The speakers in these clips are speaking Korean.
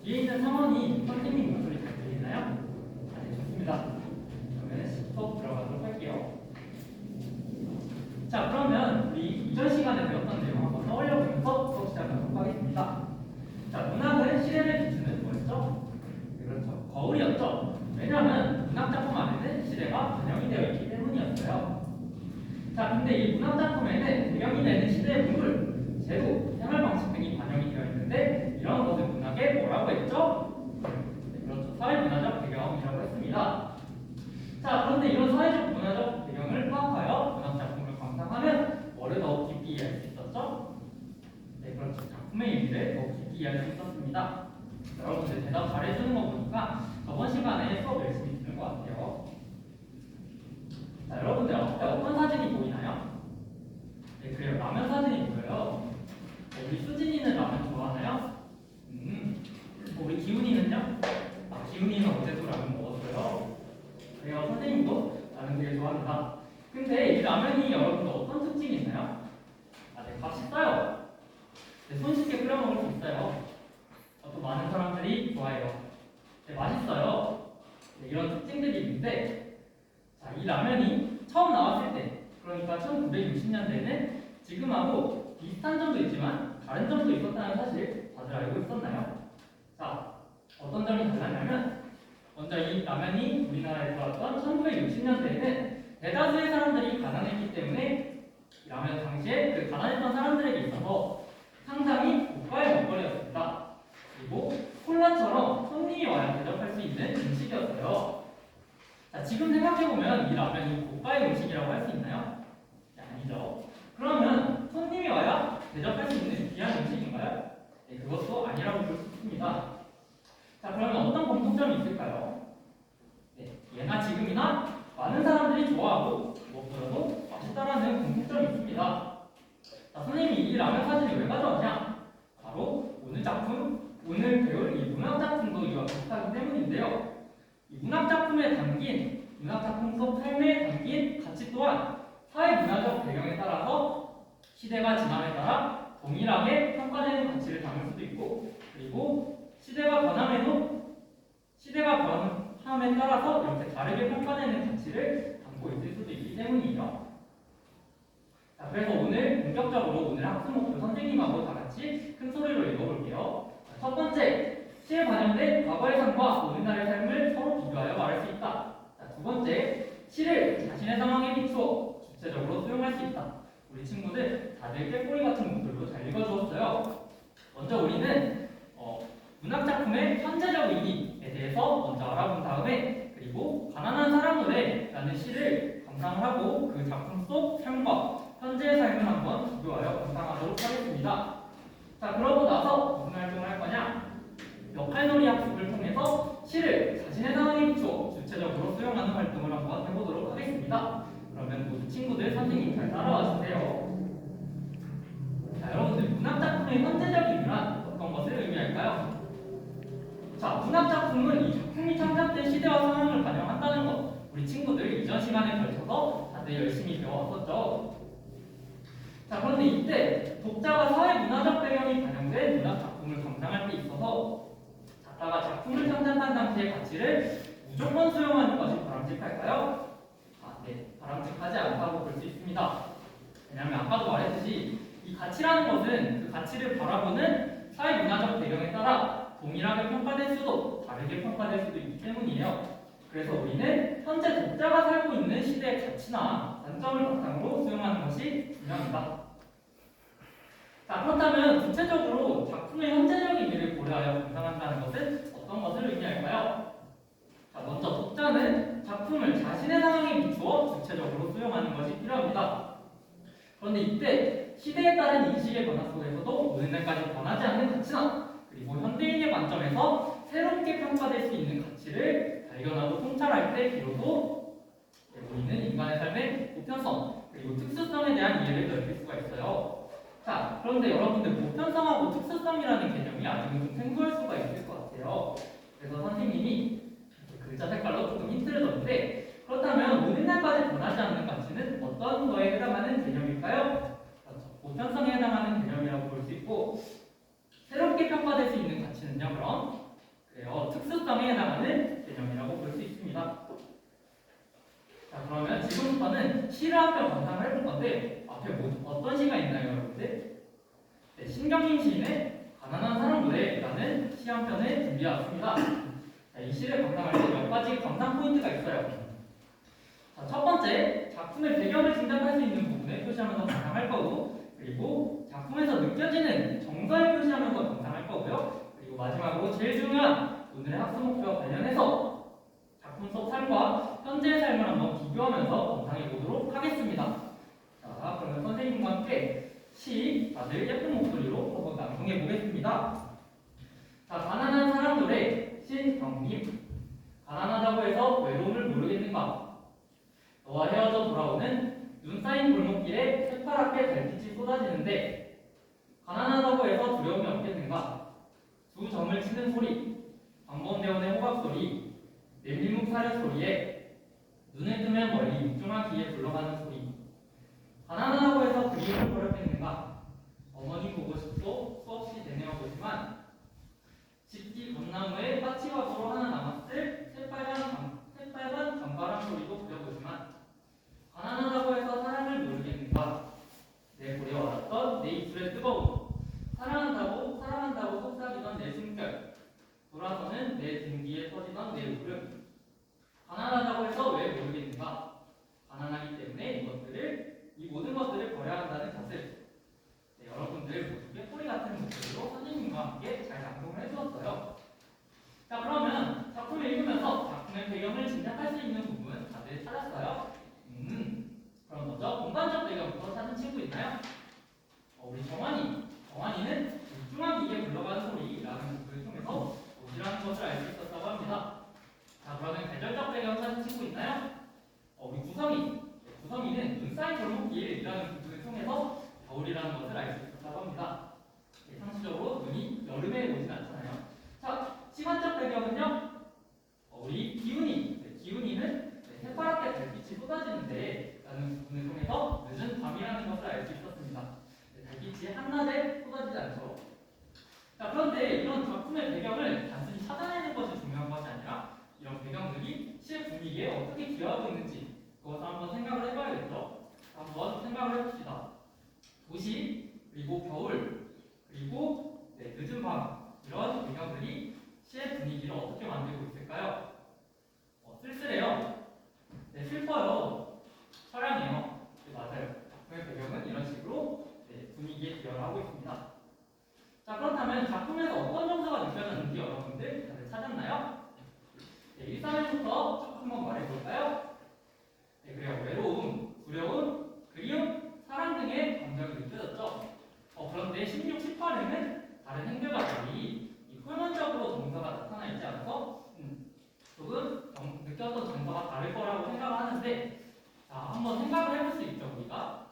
뒤에 있는 상원이 선생님 목소리 잘 들리나요? 네, 좋습니다. 그러면 수업 들어가도록 할게요. 자, 그러면 우리 이전 시간에 배웠던 내용 한번 떠올려보면서 수업 시작하도록 하겠습니다. 자, 문학은 시대를 비추는 뭐였죠? 네, 그렇죠. 거울이었죠. 왜냐하면 문학작품 안에는 시대가 반영이 되어 있기 때문이었어요. 자, 근데 이 문학작품에는 배경이 되는 시대의 문물, 제도, 생활 방식 등이 반영이 되어 있는데 이런 것을 문학에 뭐라고 했죠? 네, 그렇죠. 사회문화적 배경이라고 했습니다. 자, 그런데 이런 사회적 문화적 배경을 파악하여 문학작품을 감상하면 뭐를 더욱 깊이 이해할 수 있었죠? 네, 그렇죠. 작품의 의미를 더욱 깊이 이해할 수 있었습니다. 여러분들 대답 잘해주는 거 보니까 저번 시간에 수업 열심히 듣는 것 같아요. 자, 여러분들 앞에 어떤 사진이 보이나요? 네, 그래요. 라면 사진이 보여요. 우리 수진이는 라면 좋아하나요? 우리 기훈이는요? 아, 기훈이는 어제도 라면 먹었어요. 그래요. 선생님도 라면 되게 좋아합니다. 근데 이 라면이 여러분들 어떤 특징이 있나요? 아, 네, 값이 싸요. 네, 손쉽게 끓여 먹을 수 있어요. 또 많은 사람들이 좋아해요. 네, 맛있어요. 네, 이런 특징들이 있는데, 자, 이 라면이 처음 나왔을 때, 그러니까 1960년대에는 지금하고 비슷한 점도 있지만 다른 점도 있었다는 사실 다들 알고 있었나요? 자, 어떤 점이 달랐냐면 먼저 이 라면이 우리나라에 들어왔던 1960년대에는 대다수의 사람들이 가난했기 때문에 이 라면 당시에 그 가난했던 사람들에게 있어서 상당히 고가의 먹거리였습니다. 그리고 콜라처럼 손님이 와야 대접할 수 있는 음식이었어요. 자, 지금 생각해보면 이 라면이 고가의 음식이라고 할 수 있나요? 네, 아니죠. 그러면 손님이 와야 대접할 수 있는 귀한 음식인가요? 네, 그것도 아니라고 볼 수 있습니다. 자, 그러면 어떤 공통점이 있을까요? 네, 예나 지금이나 많은 사람들이 좋아하고 무엇보다도 맛있다라는 공통점이 있습니다. 자, 선생님이 이 라면 사진을 왜 가져왔냐? 바로 오늘 작품, 오늘 배울 이 문학 작품도 이와 비슷하기 때문인데요. 이 문학 작품에 담긴 문학 작품 속 삶에 담긴 가치 또한 사회 문화적 배경에 따라서 시대가 지남에 따라 동일하게 평가되는 가치를 담을 수도 있고, 그리고 시대가 변함에 따라서 이렇게 다르게 평가되는 가치를 담고 있을 수도 있기 때문이에요. 자, 그래서 오늘 본격적으로 오늘 학습 목표 선생님하고 다 같이 큰 소리로 읽어볼게요. 자, 첫 번째, 시에 반영된 과거의 삶과 오늘날의 삶을 서로 비교하여 말할 수 있다. 자, 두 번째, 시를 자신의 상황에 비추어 주체적으로 수용할 수 있다. 우리 친구들 다들 깨꼬리 같은 목소리로 잘 읽어주었어요. 먼저 우리는 문학작품의 현재적 의미에 대해서 먼저 알아본 다음에, 그리고 가난한 사람들의라는 시를 감상을 하고 그 작품 속 삶과 현재의 삶을 한번 비교하여 감상하도록 하겠습니다. 자, 그러고 나서 무슨 활동을 할 거냐? 역할놀이 학습을 통해서 시를 자신의 상황에 비추어 주체적으로 수용하는 활동을 한번 해보도록 하겠습니다. 그러면 모두 친구들 선생님 잘 따라와 주세요. 자, 여러분들 문학작품의 현재적 의미란 어떤 것을 의미할까요? 자, 문학작품은 이 작품이 창작된 시대와 상황을 반영한다는 것, 우리 친구들 이전 시간에 걸쳐서 다들 열심히 배워왔었죠. 자, 그런데 이때 독자가 사회 문화적 배경이 반영된 문학작품을 감상할 때 있어서 작가가 작품을 창작한 당시의 가치를 무조건 수용하는 것이 바람직할까요? 아, 네, 바람직하지 않다고 볼 수 있습니다. 왜냐하면 아까도 말했듯이 이 가치라는 것은 그 가치를 바라보는 사회 문화적 배경에 따라 동일하게 평가될 수도 다르게 평가될 수도 있기 때문이에요. 그래서 우리는 현재 독자가 살고 있는 시대의 가치나 관점을 바탕으로 수용하는 것이 중요합니다. 자, 그렇다면 구체적으로 작품의 현재적 의미를 고려하여 감상한다는 것은 어떤 것을 의미할까요? 자, 먼저 독자는 작품을 자신의 상황에 비추어 주체적으로 수용하는 것이 필요합니다. 그런데 이때 시대에 따른 인식의 변화 속에서도 오늘날까지 변하지 않는 가치나, 그리고 현대인의 관점에서 새롭게 평가될 수 있는 가치를 발견하고 통찰할 때 비로소 우리는 인간의 삶의 보편성 그리고 특수성에 대한 이해를 넓힐 수가 있어요. 자, 그런데 여러분들 보편성하고 특수성이라는 개념이 아직은 좀 생소할 수가 있을 것 같아요. 그래서 선생님이 글자 색깔로 조금 힌트를 줬는데, 그렇다면 오늘날까지 변하지 않는 가치는 어떤 거에 해당하는 개념일까요? 그렇죠. 보편성에 해당하는 개념이라고 볼 수 있고, 새롭게 평가될 수 있는 가치는요, 그럼 작성에 해당하는 개념이라고 볼 수 있습니다. 자, 그러면 지금부터는 시를 한 편 감상을 해볼 건데 앞에 어떤 시가 있나요, 여러분들? 네, 신경민 시인의 가난한 사람 노래라는 시 한 편을 준비해왔습니다. 자, 이 시를 감상할 때 몇 가지 감상 포인트가 있어요. 자, 첫 번째, 작품의 배경을 짐작할 수 있는 부분을 표시하면서 감상할 거고, 그리고 작품에서 느껴지는 정서를 표시하면서 감상할 거고요. 그리고 마지막으로 제일 중요한 오늘의 학습 목표와 관련해서 작품 속 삶과 현재의 삶을 한번 비교하면서 감상해 보도록 하겠습니다. 자, 그러면 선생님과 함께 시 다들 예쁜 목소리로 한번 낭송해 보겠습니다. 자, 가난한 사람 노래 신경님. 가난하다고 해서 외로움을 모르겠는가? 너와 헤어져 돌아오는 눈 쌓인 골목길에 새파랗게 달빛이 쏟아지는데 가난하다고 해서 두려움이 없겠는가? 두 점을 치는 소리, 방범대원의 호박 소리, 냄비묵 사료 소리에 눈을 뜨면 멀리 육중한 귀에 굴러가는 소리. 가난하다고 해서 그리움을 버렸겠는가? 어머니 보고 싶소 수없이 되뇌어보지만 집기 벚나무에 까치밥으로 하나 남았을 새빨간 장바람 소리도 그려보지만 가난하다고 해서 사랑을 모르겠는가? 내 볼에 와닿던 내 입술의 뜨거움, 사랑한다고 속삭이던 내 숨결, 돌아서는 내 등 뒤에 터지던 내 울음. 가난하다고 해서 왜 모르겠는가? 가난하기 때문에 이 모든 것들을 버려야 한다는 것을. 네, 여러분들 모두께 소리 같은 목소리로 선생님과 함께 잘 낭송을 해주었어요. 자, 그러면 작품을 읽으면서 작품의 배경을 짐작할 수 있는 부분 다들 찾았어요? 그럼 먼저 공간적 배경부터 찾은 친구 있나요? 우리 정환이는 육중한 기계 굴러가는 소리라는 부분을 통해서 옷이라는 것을 알 수 있었다고 합니다. 자, 그러면 계절적 배경 찾은 친구 있나요? 우리 구성이는 눈 쌓인 골목길이라는 부분을 통해서 겨울이라는 것을 알 수 있었다고 합니다. 네, 상식적으로 눈이 여름에 오진 않잖아요. 자, 시간적 배경은요? 우리 기훈이는 새파랗게 달빛이 쏟아지는데 라는 부분을 통해서 늦은 밤이라는 것을 알 수 있었습니다. 달빛이 한낮에 쏟아지지 않죠. 자, 그런데 이런 작품의 배경을 단순히 찾아내는 것이 중요한 것이 아니라 이런 배경들이 시의 분위기에 어떻게 기여하고 있는지 그것을 한번 생각을 해봐야겠죠. 한번 생각을 해봅시다. 도시, 그리고 겨울, 그리고 늦은 밤 이런 배경들이 시의 분위기를 어떻게 만들고 있을까요? 쓸쓸해요. 네, 슬퍼요. 처량해요. 네, 맞아요. 작품의 배경은 이런 식으로 분위기에 기여를 하고 있습니다. 자, 그렇다면 작품에서 어떤 정서가 느껴졌는지 여러분들 다들 찾았나요? 네, 1, 3회부터 쭉 한번 말해볼까요? 네, 그래요. 외로움, 두려움, 그리움, 사랑 등의 감정이 느껴졌죠. 그런데 16, 18회는 다른 행들과 달리 이 표면적으로 정서가 나타나 있지 않아서 조금 느꼈던 정서가 다를 거라고 생각을 하는데, 자, 한번 생각을 해볼 수 있죠. 우리가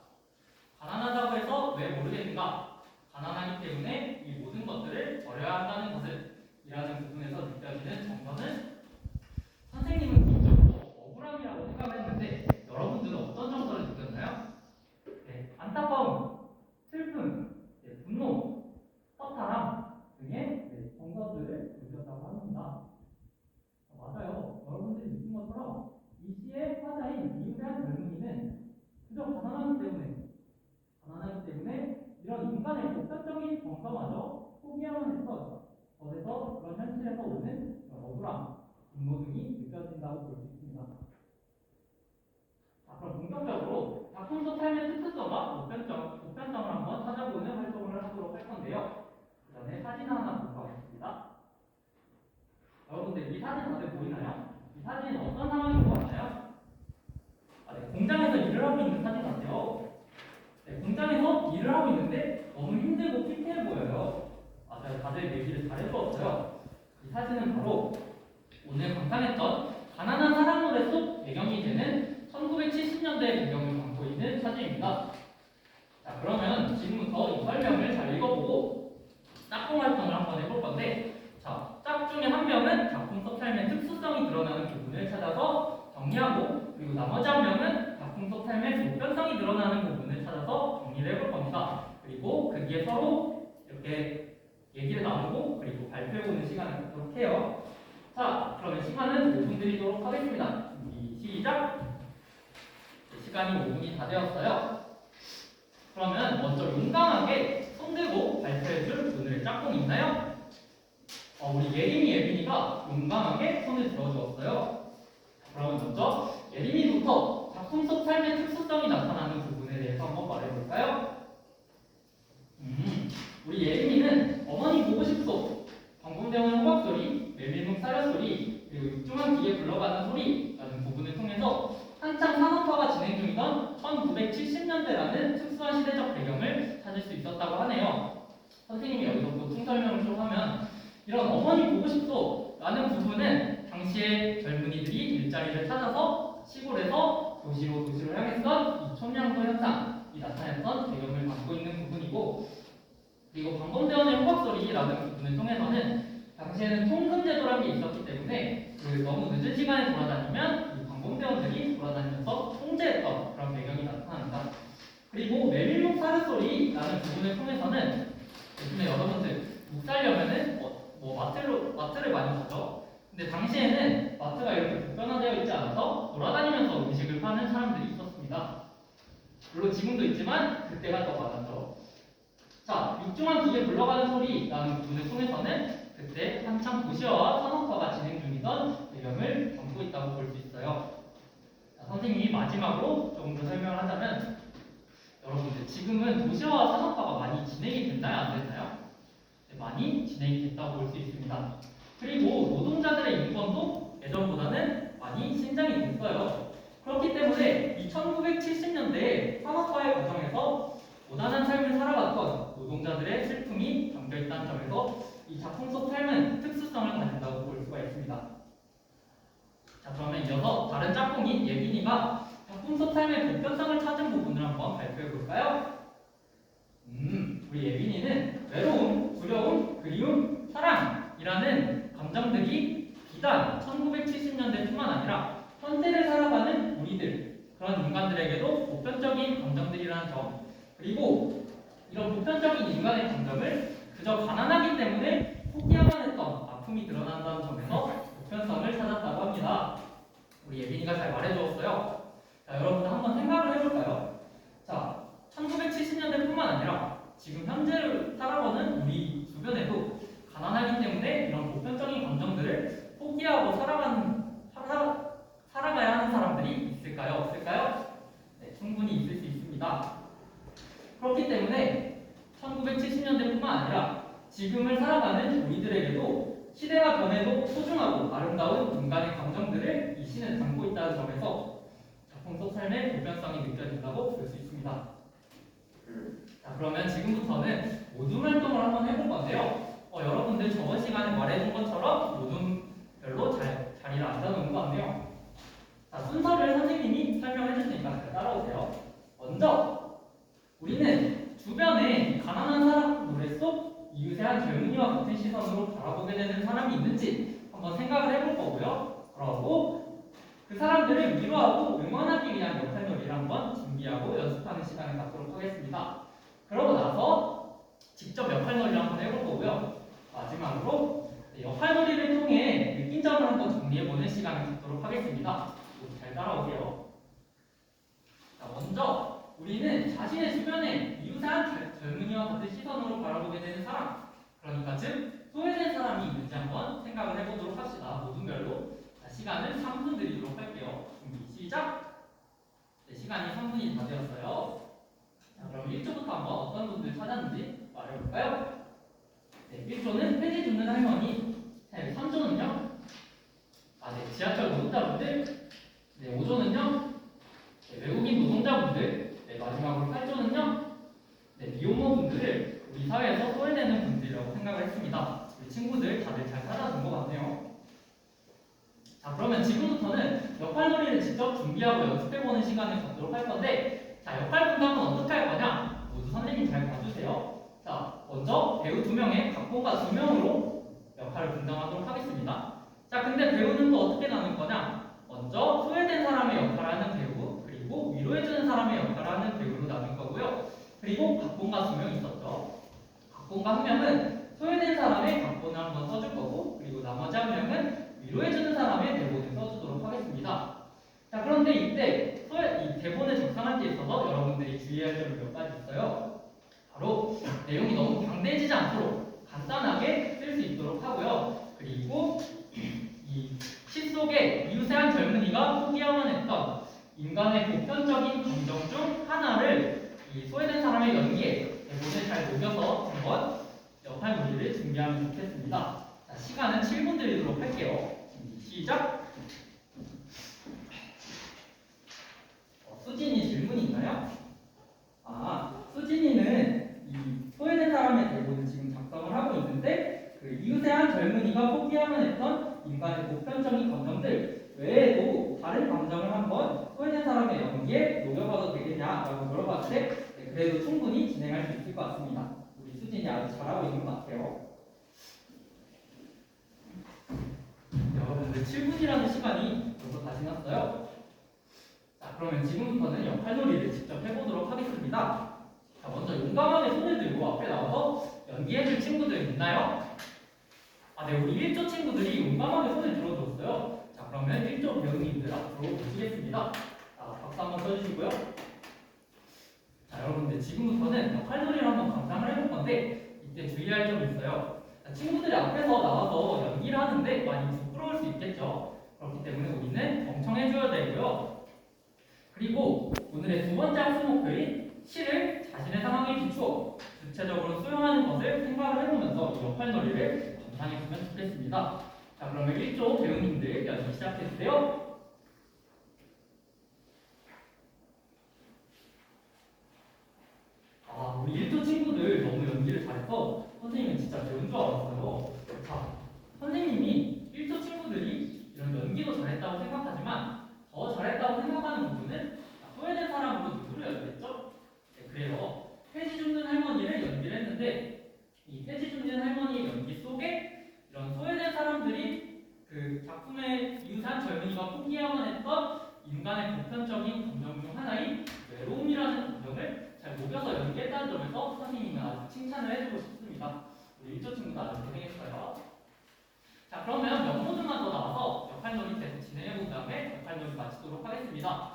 가난하다고 해서 왜 모르겠는가? 가난하기 때문에 이 모든 것들을 버려야 한다는 것을 이라는 부분에서 느껴지는 정서는 선생님은 개인적으로 억울함이라고 생각을 했는데 여러분들은 어떤 정서를 느꼈나요? 네, 안타까움, 슬픔, 분노, 허탈함 등의 정서들을 느꼈다고 합니다. 맞아요. 여러분들이 느낀 것처럼 이 시의 화자인 이유대한 젊은이는 그저 가난하기 때문에 이런 인간의 복잡적인 정서마저 포기하는 했던 것에서 그런 현실에서 오는 억울함, 분노 등이 느껴진다고 볼 수 있습니다. 자, 그럼 본격적으로 작품 속 삶의 특수성과 보편성을 한번 찾아보는 활동을 하도록 할 건데요. 그 전에 사진 하나 보고 가겠습니다. 여러분들 이 사진 다들 보이나요? 이 사진은 어떤 상황인 것 같나요? 공장에서 일을 하고 있는 사진 같아요. 공장에서 일을 하고 있는데 너무 힘들고 피폐해 보여요. 맞아요. 다들 얘기를 잘해주었어요. 이 사진은 바로 오늘 감상했던 가난한 사람 노래 속 배경이 되는 1970년대 배경을 담고 있는 사진입니다. 자, 그러면 지금부터 이 설명을 잘 읽어보고 짝꿍 활동을 한번 해볼 건데, 자, 짝 중에 한 명은 작품 속 삶의 특수성이 드러나는 부분을 찾아서 정리하고, 그리고 나머지 한 명은 작품 속 삶의 보편성이 드러나는 부분을 찾아서 정리를 해볼 겁니다. 그리고 그 뒤에 서로 이렇게 얘기를 나누고 그리고 발표해보는 시간을 갖도록 해요. 자, 그러면 시간은 5분 드리도록 하겠습니다. 준비, 시작! 네, 시간이 5분이 다 되었어요. 그러면 먼저 용감하게 손들고 발표해줄 오늘의 짝꿍 있나요? 우리 예린이가 용감하게 손을 들어주었어요. 그러면 먼저 예린이부터 작품 속 삶의 특수성이 나타나는 부분에 대해서 한번 말해볼까요? 우리 예린이는 어머니 보고 싶소, 방금대원 호박 소리, 멜밀묵 사료 소리, 그리고 육중한 기계 굴러가는 소리라는 부분을 통해서 한창 산업화가 진행 중이던 1970년대라는 특수한 시대적 배경을 찾을 수 있었다고 하네요. 선생님이 여기서 보충 설명을 좀 하면 이런 어머니 보고 싶소 라는 부분은 당시에 젊은이들이 일자리를 찾아서 시골에서 도시로 향했던 이 촌양도 현상이 나타냈던 배경을 담고 있는 부분이고, 그리고 방범대원의 호박소리라는 부분을 통해서는 당시에는 통금제도라는 게 있었기 때문에 너무 늦은 시간에 돌아다니면 이 방범대원들이 돌아다니면서 통제했던 그런 배경이 나타납니다. 그리고 메밀묵 사르소리라는 부분을 통해서는 요즘에 여러분들 묵 살려면은 마트를 많이 가죠. 근데 당시에는 마트가 이렇게 보편화되어 있지 않아서 돌아다니면서 음식을 파는 사람들이 있었습니다. 물론 지금도 있지만 그때가 더 많았죠. 자, 육중한 기계 굴러가는 소리라는 부분을 통해서는 그때 한창 도시화와 산업화가 진행 중이던 배경을 담고 있다고 볼 수 있어요. 자, 선생님이 마지막으로 조금 더 설명을 하자면, 여러분들 지금은 도시화와 산업화가 많이 진행이 됐나요? 안 됐나요? 네, 많이 진행이 됐다고 볼 수 있습니다. 그리고 노동자들의 인권도 예전보다는 많이 신장이 됐어요. 그렇기 때문에 이 1970년대 산업화의 과정에서 고단한 삶을 살아왔던 노동자들의 슬픔이 담겨있다는 점에서 이 작품 속 삶은 특수성을 가진다고 볼 수가 있습니다. 자, 그러면 이어서 다른 짝꿍인 예빈이가 작품 속 삶의 보편성을 찾은 부분을 한번 발표해 볼까요? 우리 예빈이는 외로움, 두려움, 그리움, 사랑이라는 감정들이 비단 1970년대뿐만 아니라 현대를 살아가는 우리들, 그런 인간들에게도 보편적인 감정들이라는 점, 그리고 이런 보편적인 인간의 감정을 그저 가난하기 때문에 포기하만 했던 아픔이 드러난다는 점에서 보편성을 찾았다고 합니다. 우리 예빈이가 잘 말해주었어요. 자, 여러분 한번 생각을 해볼까요? 자, 1970년대뿐만 아니라 지금 현재를 살아가는 우리 주변에도 가난하기 때문에 이런 보편적인 감정들을 포기하고 살아가야 하는 사람들이 있을까요? 없을까요? 네, 충분히 있을 수 있습니다. 그렇기 때문에 1970년대뿐만 아니라 지금을 살아가는 우리들에게도 시대가 변해도 소중하고 아름다운 인간의 감정들을 이 시는 담고 있다는 점에서 작품 속 삶의 보편성이 느껴진다고 볼 수 있습니다. 자, 그러면 지금부터는 모둠 활동을 한번 해볼 건데요. 여러분들 저번 시간에 말해준 것처럼 모둠별로 자리를 앉아놓은 것 같네요. 자, 순서를 선생님이 설명해 주시니까 잘 따라오세요. 먼저 우리는 주변에 가난한 사람 노래 속 이웃의 한 젊은이와 같은 시선으로 바라보게 되는 사람이 있는지 한번 생각을 해볼 거고요. 그러고 그 사람들을 위로하고 응원하기 위한 역할놀이를 한번 준비하고 연습하는 시간을 갖도록 하겠습니다. 그러고 나서 직접 역할놀이를 한번 해볼 거고요. 마지막으로 역할놀이를 통해 느낀 점을 한번 정리해보는 시간을 갖도록 하겠습니다. 모두 잘 따라오세요. 자, 먼저 우리는 자신의 주변에 이웃의 한 젊은이와 같은 시선으로 바라보게 되는 사람, 그러니까 즉 소외된 사람이 있는지 한번 생각을 해보도록 합시다. 모둠별로. 자, 시간은 3분 드리도록 할게요. 준비 시작! 네, 시간이 3분이 다 되었어요. 자, 그럼 1조부터 한번 어떤 분들 찾았는지 말해볼까요? 네, 1조는 폐지 줍는 할머니. 네, 3조는요? 네, 지하철 노동자분들. 네, 5조는요? 네, 외국인 노동자분들. 네, 마지막으로 8조는요? 네, 미혼모분들을 우리 사회에서 소외되는 분들이라고 생각을 했습니다. 우리 친구들 다들 잘 찾아준 것 같네요. 자, 그러면 지금부터는 역할놀이를 직접 준비하고 연습해보는 시간을 갖도록 할 건데, 자, 역할 분담은 어떻게 할 거냐? 모두 선생님 잘 봐주세요. 자, 먼저 배우 2명에 각본가 2명으로 역할을 분담하도록 하겠습니다. 자, 근데 배우는 또 어떻게 나눌 거냐? 먼저 소외된 사람의 역할을 하는 배우, 그리고 위로해주는 사람의 역할을 하는 배우로 나눌 거고요. 그리고 각본가 2명 있었죠. 각본가 1명은 소외된 사람의 각본을 한번 써줄 거고, 그리고 나머지 1명은 주의할 점이 몇 가지 있어요. 바로 내용이 너무 방대해지지 않도록 간단하게 쓸 수 있도록 하고요. 그리고 이 시 속에 이웃의 한 젊은이가 포기하만 했던 인간의 보편적인 감정 중 하나를 이 소외된 사람의 연기에 대본을 잘 녹여서 한번 역할 논리를 준비하면 좋겠습니다. 자, 시간은 7분 드리도록 할게요. 시작! 수진이 질문이 있나요? 수진이는 이 소외된 사람의 대본을 지금 작성을 하고 있는데 그 이웃의 한 젊은이가 포기하만 했던 인간의 보편적인 감정들 외에도 다른 감정을 한번 소외된 사람의 연기에 녹여봐도 되겠냐라고 물어봤는데 그래도 충분히 진행할 수 있을 것 같습니다. 우리 수진이 아주 잘하고 있는 것 같아요. 여러분들 7분이라는 시간이 벌써 다 지났어요. 자, 그러면 지금부터는 역할놀이를 직접 해보도록 하겠습니다. 자, 먼저 용감하게 손을 들고 앞에 나와서 연기해줄 친구들 있나요? 네, 우리 1조 친구들이 용감하게 손을 들어줬어요. 자, 그러면 1조 배우님들 앞으로 모시겠습니다. 자, 박수 한번 써주시고요. 자, 여러분들 지금부터는 역할놀이를 한번 감상을 해볼 건데 이때 주의할 점이 있어요. 자, 친구들이 앞에서 나와서 연기를 하는데 많이 부끄러울 수 있겠죠. 그렇기 때문에 우리는 경청해줘야 되고요. 그리고 오늘의 두 번째 학습 목표인 시를 자신의 상황에 비추어 구체적으로 수용하는 것을 생각을 해보면서 이 역할놀이를 감상해주면 좋겠습니다. 자, 그러면 1조 배우님들 연기 시작해주세요. 우리 1조 친구들 너무 연기를 잘해서 선생님은 진짜 배운 줄 알았어요. 자, 선생님이 1조 친구들이 이런 연기도 잘했다고 생각하지만 더 잘했다고 생각하는 부분은 소외된 사람으로 누구를 연기했죠? 네, 그래서 폐지 줍는 할머니를 연기를 했는데 이 폐지 줍는 할머니의 연기 속에 이런 소외된 사람들이 그 작품의 이웃한 젊은이가 포기하만 했던 인간의 보편적인 감정 중 하나인 외로움이라는 감정을 잘 녹여서 연기했다는 점에서 선생님은 아주 칭찬을 해주고 싶습니다. 우리 1조 친구도 아주 고생했어요. 자, 그러면 몇 모드만 더 나와서 역할놀이 계속 진행해본 다음에 역할놀이 마치도록 하겠습니다.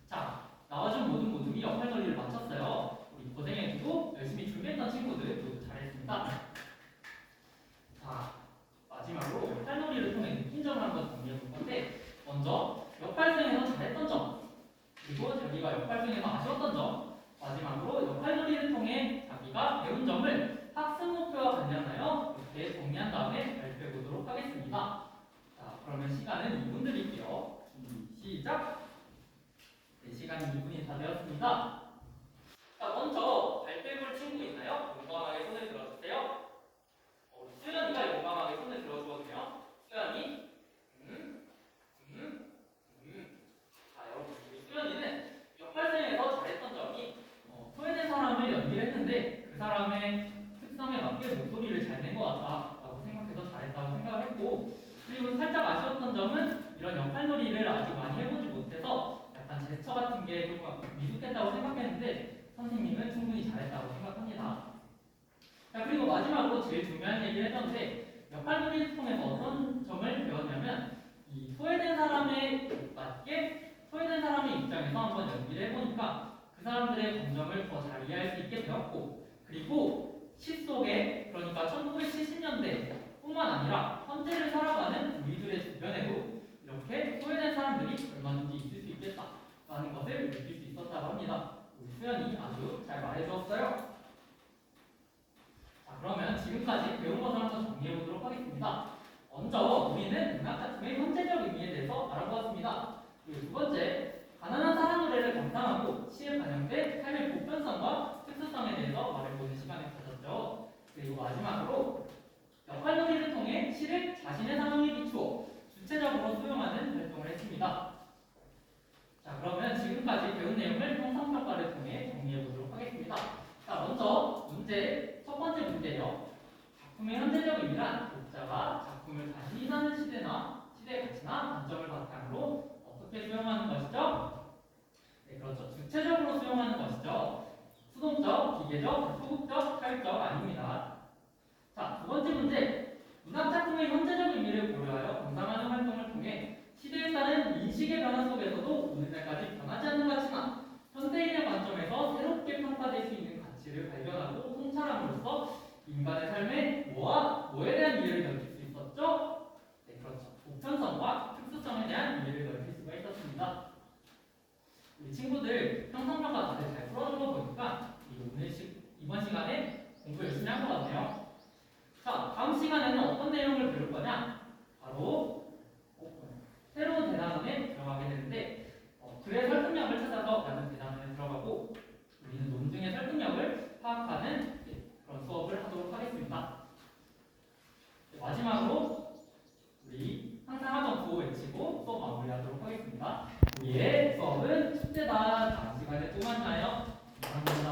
자, 나와준 모든 모둠이 역할놀이를 마쳤어요. 우리 고생해주고 열심히 준비했던 친구들 모두 잘했습니다. 자, 마지막으로 역할놀이를 통해 느낀 점을 한번 정리해볼 건데 먼저 역할 수행에서 잘했던 점, 그리고 자기가 역할 수행에서 아쉬웠던 점, 마지막으로 역할놀이를 통해 자기가 배운 점을 학습 목표와 관련하여 이렇게 정리한 다음에 발표해 보도록 하겠습니다. 자, 그러면 시간은 2분 드릴게요. 시작! 네, 시간이 2분이 다 되었습니다. 자, 먼저 발표해 볼 친구 있나요? 용감하게 손을 들어주세요. 수연이가 용감하게 손을 들어주거든요. 수연이 자, 여러분, 우리 수연이는 역할 수행에서 잘했던 점이 소외된 사람을 연기를 했는데 그 사람의 특성에 맞게 목소리를 잘 낸 것 같다라고 생각해서 잘했다고 생각을 했고, 그리고 살짝 아쉬웠던 점은 이런 역할놀이를 아직 많이 해보지 못해서 약간 제스처 같은 게 조금 미숙했다고 생각했는데 선생님은 충분히 잘했다고 생각합니다. 자, 그리고 마지막으로 제일 중요한 얘기를 했는데 역할놀이를 통해서 어떤 점을 배웠냐면 이 소외된 사람에 맞게 소외된 사람의 입장에서 한번 연기를 해보니까 그 사람들의 감정을 더 잘 이해할 수 있게 되었고, 그리고 시 속에 그러니까 1970년대 뿐만 아니라 현재를 살아가는 우리들의 주변에도 이렇게 소외된 사람들이 얼마든지 있을 수 있겠다라는 것을 느낄 수 있었다고 합니다. 우리 수연이 아주 잘 말해주었어요. 자, 그러면 지금까지 배운 것을 한번 정리해 보도록 하겠습니다. 먼저 우리는 문학 작품의 현재적 의미에 대해서 알아보았습니다. 그리고 두 번째, 가난한 사람 노래를 감상하고 시에 반영된 삶의 보편성과 특수성에 대해서 말해보는 시간을 가졌죠. 그리고 마지막으로 역할놀이를 통해 시를 자신의 상황에 비추어 주체적으로 수용하는 활동을 했습니다. 자, 그러면 지금까지 배운 내용을 형상평가를 통해 정리해 보도록 하겠습니다. 자, 먼저 문제 첫 번째 문제예요. 작품의 현재적 의미란 독자가 작품을 자신이 사는 시대나 시대 가치나 관점을 바탕으로 어떻게 수용하는 것이죠? 네, 그렇죠. 주체적으로 수용하는 것이죠. 수동적, 기계적, 소극적, 타율적 아닙니다. 자, 두 번째 문제. 문학 작품의 현재적 의미를 고려하여 감상하는 활동을 통해 시대에 따른 인식의 변화 속에서도 오늘날까지 변하지 않는 가치나 현대인의 관점에서 가치를 발견하고 통찰함으로써 인간의 삶에 뭐와 뭐에 대한 이해를 넓힐 수 있었죠? 네, 그렇죠. 보편성과 특수성에 대한 이해를 넓힐 수가 있었습니다. 우리 친구들 형성평가 다들 잘 풀어준 거 보니까 이번 시간에 공부 열심히 한 것 같네요. 자, 다음 시간에는 어떤 내용을 배울 거냐? 바로 새로운 대단원에 들어가게 되는데 글의 설득력을 찾아서 라는 대단원에 들어가고 우리는 논증의 설득력을 파악하는 그런 수업을 하도록 하겠습니다. 마지막으로 우리 항상 하던 구호 외치고 수업 마무리하도록 하겠습니다.